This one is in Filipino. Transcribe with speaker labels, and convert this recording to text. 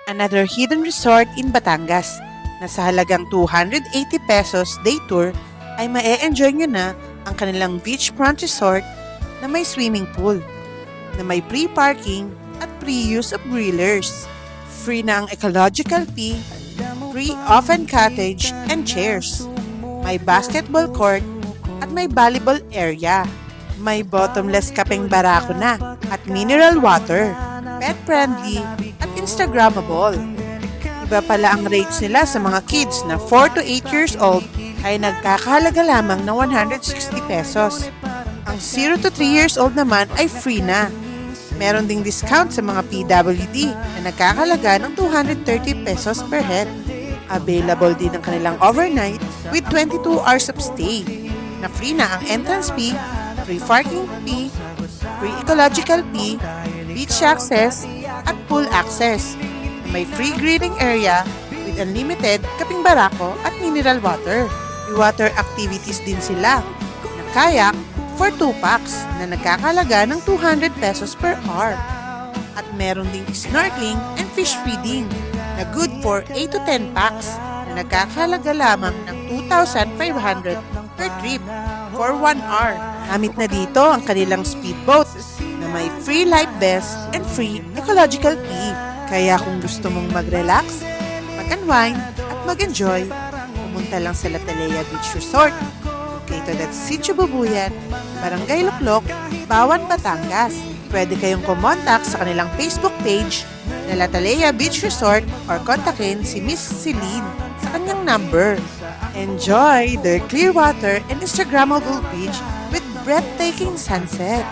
Speaker 1: another hidden resort in Batangas na sa halagang 280 pesos day tour ay ma-e-enjoy nyo na ang kanilang beachfront resort na may swimming pool, na may free parking at free use of grillers. Free na ang ecological fee, free oven cottage and chairs. May basketball court at may volleyball area. May bottomless kapeng barako na at mineral water, pet-friendly at Instagrammable. Iba pala ang rates nila sa mga kids na 4 to 8 years old ay nagkakahalaga lamang ng 160 pesos. Ang 0 to 3 years old naman ay free na. Meron ding discount sa mga PWD na nagkakahalaga ng 230 pesos per head. Available din ang kanilang overnight with 22 hours of stay na free na ang entrance fee, free parking fee, free ecological fee, beach access, at pool access. May free grilling area with unlimited kaping barako at mineral water. May water activities din sila na kayak for 2 packs na nagkakalaga ng 200 pesos per hour. At meron ding snorkeling and fish feeding na good for 8 to 10 packs na nagkakalaga lamang ng 2,500 per trip for 1 hour. Gamit na dito ang kanilang speedboat na may free life vest and free ecological fee. Kaya kung gusto mong mag-relax, mag-unwind at mag-enjoy, pumunta lang sa Latalea Beach Resort. Located at Sitio Bubuyan, Barangay Luklok, Bawan, Batangas. Pwede kayong kumontak sa kanilang Facebook page na Latalea Beach Resort or kontakin si Miss Celine sa kanyang number. Enjoy their clear water and Instagrammable beach with breathtaking sunset.